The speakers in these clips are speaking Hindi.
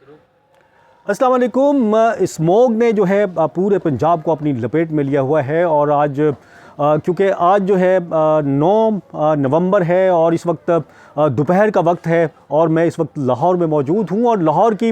अस्सलाम वालेकुम। स्मॉग ने जो है पूरे पंजाब को अपनी लपेट में लिया हुआ है और आज क्योंकि आज जो है 9 नवंबर है और इस वक्त दोपहर का वक्त है और मैं इस वक्त लाहौर में मौजूद हूँ और लाहौर की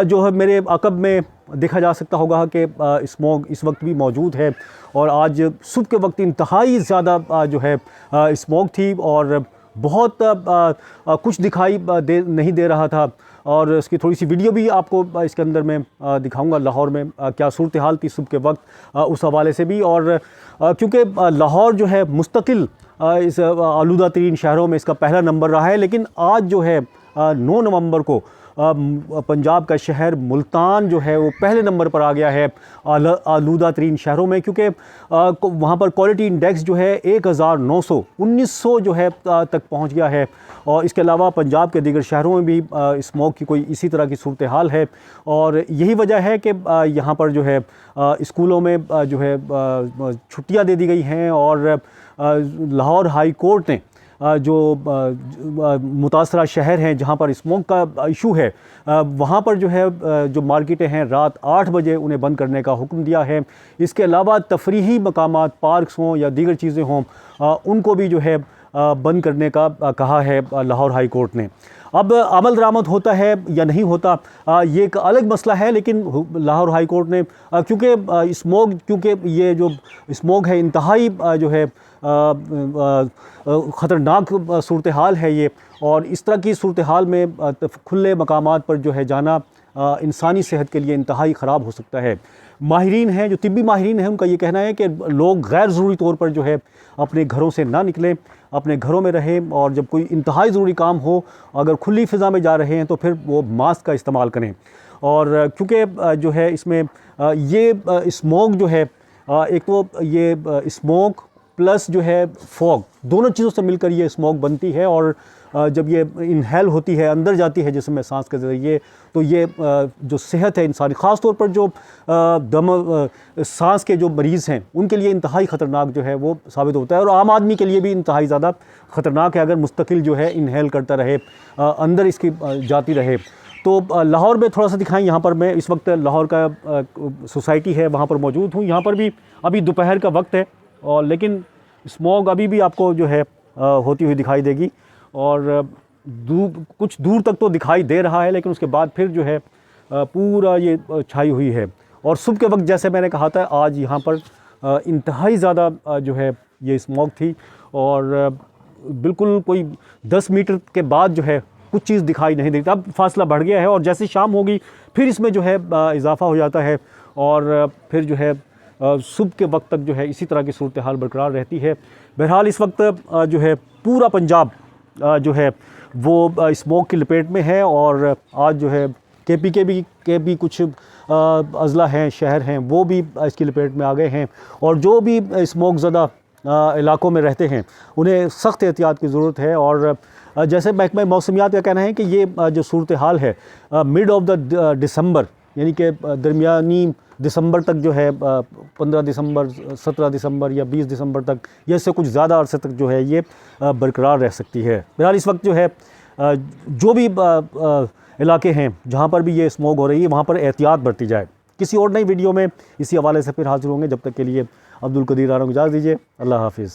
जो है मेरे अक़ब में देखा जा सकता होगा कि स्मॉग इस वक्त भी मौजूद है और आज सुबह के वक्त इंतहाई ज़्यादा जो है स्मॉग थी और बहुत कुछ दिखाई नहीं दे रहा था और इसकी थोड़ी सी वीडियो भी आपको इसके अंदर मैं दिखाऊंगा लाहौर में क्या सूरत हाल थी सुबह के वक्त उस हवाले से भी। और क्योंकि लाहौर जो है मुस्तकिल इस आलूदा तरीन शहरों में इसका पहला नंबर रहा है, लेकिन आज जो है 9 नवंबर को पंजाब का शहर मुल्तान जो है वो पहले नंबर पर आ गया है आलूदा तरीन शहरों में, क्योंकि वहाँ पर क्वालिटी इंडेक्स जो है 1900 जो है तक पहुँच गया है। और इसके अलावा पंजाब के दीगर शहरों में भी स्मॉग की कोई इसी तरह की सूरत हाल है और यही वजह है कि यहाँ पर जो है स्कूलों में जो है छुट्टियाँ दे दी गई हैं और लाहौर हाई कोर्ट ने जो मुतासरा शहर हैं जहाँ पर स्मॉग का इशू है वहाँ पर जो है जो मार्केटें हैं रात 8 बजे उन्हें बंद करने का हुक्म दिया है। इसके अलावा तफरीही मकामात पार्क्स हों या दीगर चीज़ें हों उनको भी जो है बंद करने का कहा है लाहौर हाई कोर्ट ने। अब अमल दरामद होता है या नहीं होता ये एक अलग मसला है, लेकिन लाहौर हाई कोर्ट ने क्योंकि ये जो स्मॉग है इंतहाई जो है ख़तरनाक सूरत हाल है ये, और इस तरह की सूरत हाल में खुले मकामात पर जो है जाना इंसानी सेहत के लिए इंतहाई ख़राब हो सकता है। माहिरीन हैं जो तिब्बी माहिरीन हैं उनका ये कहना है कि लोग गैर ज़रूरी तौर पर जो है अपने घरों से ना निकलें, अपने घरों में रहें और जब कोई इंतहाई ज़रूरी काम हो अगर खुली फ़िज़ा में जा रहे हैं तो फिर वो मास्क का इस्तेमाल करें। और क्योंकि जो है इसमें ये स्मॉग जो है एक तो ये स्मॉग प्लस जो है फॉग दोनों चीज़ों से मिलकर ये स्मॉग बनती है और जब ये इनहेल होती है अंदर जाती है जिसमें सांस के ज़रिए तो ये जो सेहत है इंसानी ख़ास तौर पर जो सांस के जो मरीज़ हैं उनके लिए इंतहाई ख़तरनाक जो है वो साबित होता है और आम आदमी के लिए भी इंतहाई ज़्यादा ख़तरनाक है अगर मुस्तकिल जो है इनहेल करता रहे अंदर इसकी जाती रहे। तो लाहौर में थोड़ा सा दिखाएं, यहाँ पर मैं इस वक्त लाहौर का सोसाइटी है वहाँ पर मौजूद हूँ। यहाँ पर भी अभी दोपहर का वक्त है और लेकिन स्मॉग अभी भी आपको जो है होती हुई दिखाई देगी और कुछ दूर तक तो दिखाई दे रहा है, लेकिन उसके बाद फिर जो है पूरा ये छाई हुई है। और सुबह के वक्त जैसे मैंने कहा था आज यहाँ पर इंतहाई ज़्यादा जो है ये स्मॉग थी और बिल्कुल कोई 10 मीटर के बाद जो है कुछ चीज़ दिखाई नहीं देती। अब फासला बढ़ गया है और जैसे शाम होगी फिर इसमें जो है इजाफ़ा हो जाता है और फिर जो है सुबह के वक्त तक जो है इसी तरह की सूरत हाल बरकरार रहती है। बहरहाल इस वक्त जो है पूरा पंजाब जो है वो स्मॉग की लपेट में है और आज जो है केपी के भी कुछ अज़ला हैं शहर हैं वो भी इसकी लपेट में आ गए हैं और जो भी स्मॉग ज़दा इलाकों में रहते हैं उन्हें सख्त एहतियात की ज़रूरत है। और जैसे महकमा मौसमियात का कहना है कि ये जो सूरत हाल है मिड ऑफ द दिसंबर यानी कि दरमियानी दिसंबर तक जो है 15 दिसंबर 17 दिसंबर या 20 दिसंबर तक या इससे कुछ ज़्यादा अरसे तक जो है ये बरकरार रह सकती है। बहरहाल इस वक्त जो है जो भी इलाके हैं जहाँ पर भी ये स्मॉग हो रही है वहाँ पर एहतियात बरती जाए। किसी और नई वीडियो में इसी हवाले से फिर हाजिर होंगे, जब तक के लिए अब्दुल कदीर आरा को इजाज़त दीजिए। अल्लाह हाफिज़।